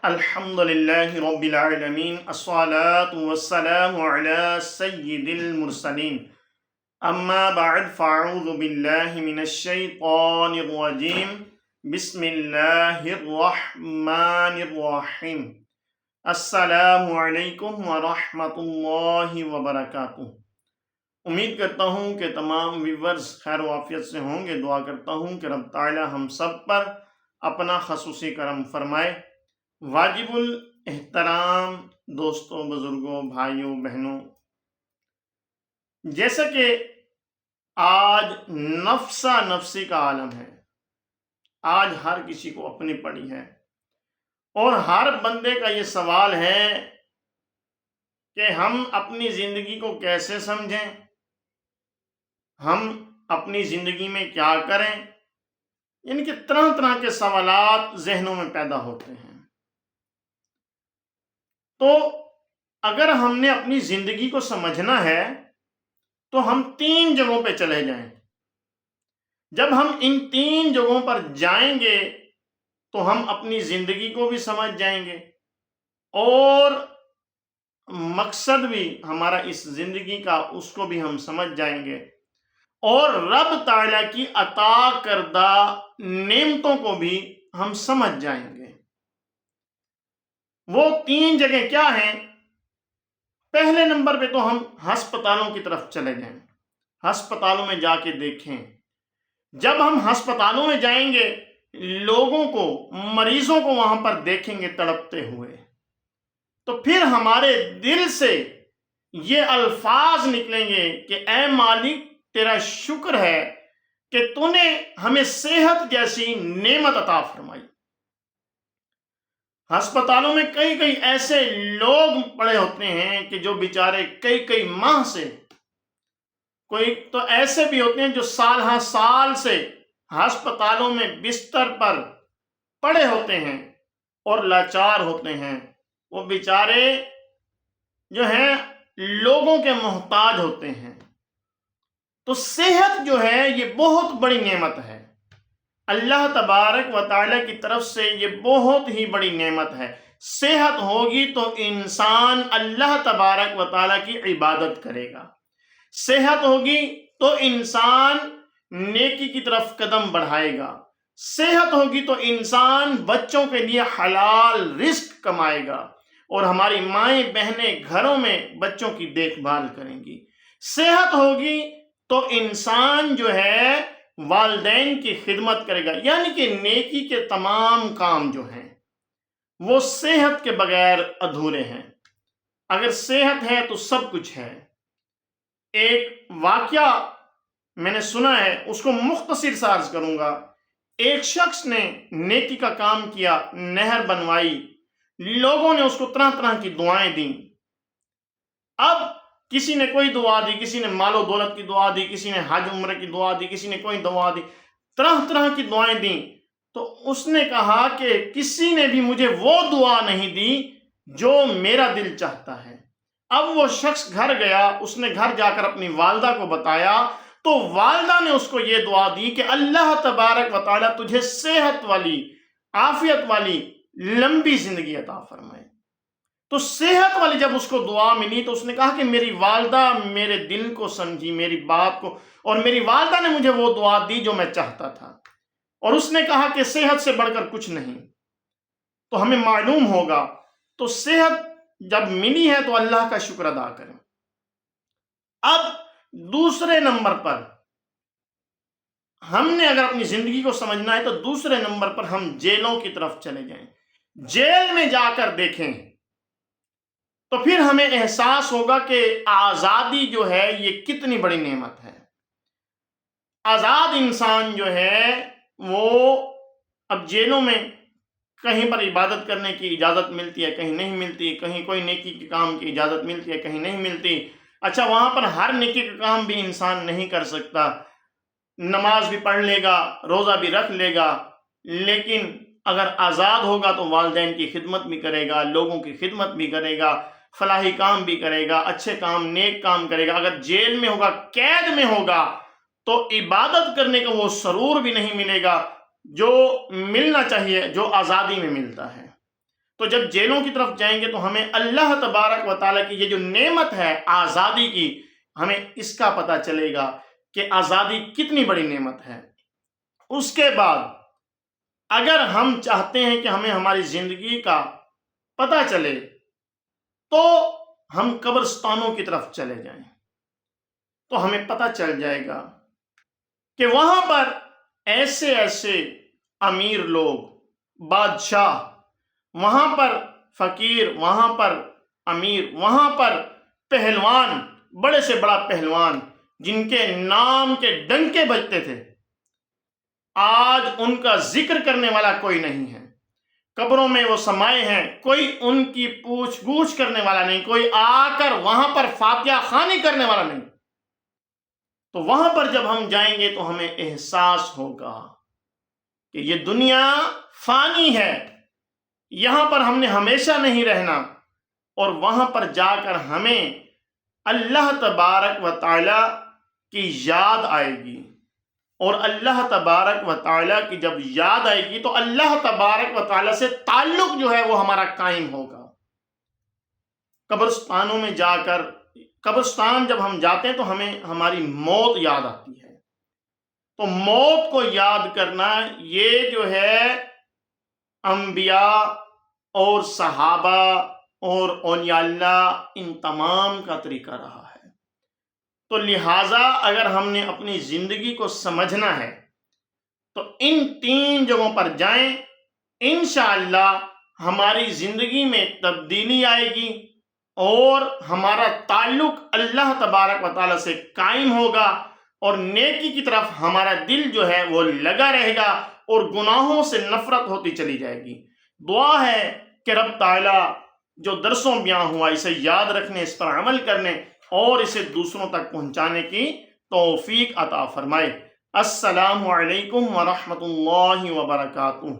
الحمد للہ رب العالمین الصلاة والسلام علی سید المرسلین اما بعد فاعوذ باللہ من الشیطان الرجیم بسم اللہ الرحمن الرحیم السلام علیکم ورحمۃ اللہ وبرکاتہ۔ امید کرتا ہوں کہ تمام ویورز خیر و عافیت سے ہوں گے۔ دعا کرتا ہوں کہ رب تعالی ہم سب پر اپنا خصوصی کرم فرمائے۔ واجب الاحترام دوستوں، بزرگوں، بھائیوں، بہنوں، جیسا کہ آج نفسا نفسی کا عالم ہے، آج ہر کسی کو اپنی پڑی ہے، اور ہر بندے کا یہ سوال ہے کہ ہم اپنی زندگی کو کیسے سمجھیں، ہم اپنی زندگی میں کیا کریں، یعنی کہ طرح طرح کے سوالات ذہنوں میں پیدا ہوتے ہیں۔ تو اگر ہم نے اپنی زندگی کو سمجھنا ہے تو ہم 3 جگہوں پہ چلے جائیں۔ جب ہم ان 3 جگہوں پر جائیں گے تو ہم اپنی زندگی کو بھی سمجھ جائیں گے، اور مقصد بھی ہمارا اس زندگی کا اس کو بھی ہم سمجھ جائیں گے، اور رب تعالیٰ کی عطا کردہ نعمتوں کو بھی ہم سمجھ جائیں گے۔ وہ 3 جگہ کیا ہیں؟ پہلے نمبر پہ تو ہم ہسپتالوں کی طرف چلے جائیں۔ ہسپتالوں میں جا کے دیکھیں۔ جب ہم ہسپتالوں میں جائیں گے، لوگوں کو، مریضوں کو وہاں پر دیکھیں گے تڑپتے ہوئے، تو پھر ہمارے دل سے یہ الفاظ نکلیں گے کہ اے مالک، تیرا شکر ہے کہ تو نے ہمیں صحت جیسی نعمت عطا فرمائی۔ ہسپتالوں میں کئی ایسے لوگ پڑے ہوتے ہیں کہ جو بیچارے کئی ماہ سے، کوئی تو ایسے بھی ہوتے ہیں جو سال ہاں سال سے ہسپتالوں میں بستر پر پڑے ہوتے ہیں اور لاچار ہوتے ہیں۔ وہ بیچارے جو ہیں لوگوں کے محتاج ہوتے ہیں۔ تو صحت جو ہے یہ بہت بڑی نعمت ہے، اللہ تبارک و تعالیٰ کی طرف سے یہ بہت ہی بڑی نعمت ہے۔ صحت ہوگی تو انسان اللہ تبارک و تعالیٰ کی عبادت کرے گا، صحت ہوگی تو انسان نیکی کی طرف قدم بڑھائے گا، صحت ہوگی تو انسان بچوں کے لیے حلال رزق کمائے گا، اور ہماری مائیں بہنیں گھروں میں بچوں کی دیکھ بھال کریں گی۔ صحت ہوگی تو انسان جو ہے والدین کی خدمت کرے گا، یعنی کہ نیکی کے تمام کام جو ہیں وہ صحت کے بغیر ادھورے ہیں۔ اگر صحت ہے تو سب کچھ ہے۔ ایک واقعہ میں نے سنا ہے، اس کو مختصر سا عرض کروں گا۔ ایک شخص نے نیکی کا کام کیا، نہر بنوائی، لوگوں نے اس کو طرح طرح کی دعائیں دیں۔ اب کسی نے کوئی دعا دی، کسی نے مال و دولت کی دعا دی، کسی نے حج عمرہ کی دعا دی، کسی نے کوئی دعا دی، طرح طرح کی دعائیں دیں۔ تو اس نے کہا کہ کسی نے بھی مجھے وہ دعا نہیں دی جو میرا دل چاہتا ہے۔ اب وہ شخص گھر گیا، اس نے گھر جا کر اپنی والدہ کو بتایا، تو والدہ نے اس کو یہ دعا دی کہ اللہ تبارک و تعالیٰ تجھے صحت والی، عافیت والی لمبی زندگی عطا فرمائے۔ تو صحت والی جب اس کو دعا ملی تو اس نے کہا کہ میری والدہ میرے دل کو سمجھی، میری بات کو، اور میری والدہ نے مجھے وہ دعا دی جو میں چاہتا تھا، اور اس نے کہا کہ صحت سے بڑھ کر کچھ نہیں۔ تو ہمیں معلوم ہوگا، تو صحت جب ملی ہے تو اللہ کا شکر ادا کریں۔ اب دوسرے نمبر پر ہم نے اگر اپنی زندگی کو سمجھنا ہے تو دوسرے نمبر پر ہم جیلوں کی طرف چلے جائیں۔ جیل میں جا کر دیکھیں تو پھر ہمیں احساس ہوگا کہ آزادی جو ہے یہ کتنی بڑی نعمت ہے۔ آزاد انسان جو ہے وہ اب جیلوں میں کہیں پر عبادت کرنے کی اجازت ملتی ہے، کہیں نہیں ملتی، کہیں کوئی نیکی کے کام کی اجازت ملتی ہے، کہیں نہیں ملتی۔ اچھا، وہاں پر ہر نیکی کا کام بھی انسان نہیں کر سکتا، نماز بھی پڑھ لے گا، روزہ بھی رکھ لے گا، لیکن اگر آزاد ہوگا تو والدین کی خدمت بھی کرے گا، لوگوں کی خدمت بھی کرے گا، فلاحی کام بھی کرے گا، اچھے کام، نیک کام کرے گا۔ اگر جیل میں ہوگا، قید میں ہوگا، تو عبادت کرنے کا وہ سرور بھی نہیں ملے گا جو ملنا چاہیے، جو آزادی میں ملتا ہے۔ تو جب جیلوں کی طرف جائیں گے تو ہمیں اللہ تبارک و تعالیٰ کی یہ جو نعمت ہے آزادی کی، ہمیں اس کا پتہ چلے گا کہ آزادی کتنی بڑی نعمت ہے۔ اس کے بعد اگر ہم چاہتے ہیں کہ ہمیں ہماری زندگی کا پتہ چلے تو ہم قبرستانوں کی طرف چلے جائیں، تو ہمیں پتہ چل جائے گا کہ وہاں پر ایسے ایسے امیر لوگ، بادشاہ، وہاں پر فقیر، وہاں پر امیر، وہاں پر پہلوان، بڑے سے بڑا پہلوان جن کے نام کے ڈنکے بجتے تھے، آج ان کا ذکر کرنے والا کوئی نہیں ہے۔ قبروں میں وہ سمائے ہیں، کوئی ان کی پوچھ گچھ کرنے والا نہیں، کوئی آ کر وہاں پر فاتحہ خوانی کرنے والا نہیں۔ تو وہاں پر جب ہم جائیں گے تو ہمیں احساس ہوگا کہ یہ دنیا فانی ہے، یہاں پر ہم نے ہمیشہ نہیں رہنا، اور وہاں پر جا کر ہمیں اللہ تبارک و تعالیٰ کی یاد آئے گی، اور اللہ تبارک و تعالیٰ کی جب یاد آئے گی تو اللہ تبارک و تعالیٰ سے تعلق جو ہے وہ ہمارا قائم ہوگا۔ قبرستانوں میں جا کر، قبرستان جب ہم جاتے ہیں تو ہمیں ہماری موت یاد آتی ہے، تو موت کو یاد کرنا یہ جو ہے انبیاء اور صحابہ اور اولیاء اللہ ان تمام کا طریقہ رہا ہے۔ تو لہٰذا اگر ہم نے اپنی زندگی کو سمجھنا ہے تو ان 3 جگہوں پر جائیں، انشاءاللہ ہماری زندگی میں تبدیلی آئے گی اور ہمارا تعلق اللہ تبارک و تعالیٰ سے قائم ہوگا، اور نیکی کی طرف ہمارا دل جو ہے وہ لگا رہے گا، اور گناہوں سے نفرت ہوتی چلی جائے گی۔ دعا ہے کہ رب تعالیٰ جو درسوں بیان ہوا اسے یاد رکھنے، اس پر عمل کرنے اور اسے دوسروں تک پہنچانے کی توفیق عطا فرمائے۔ السلام علیکم ورحمۃ اللہ وبرکاتہ۔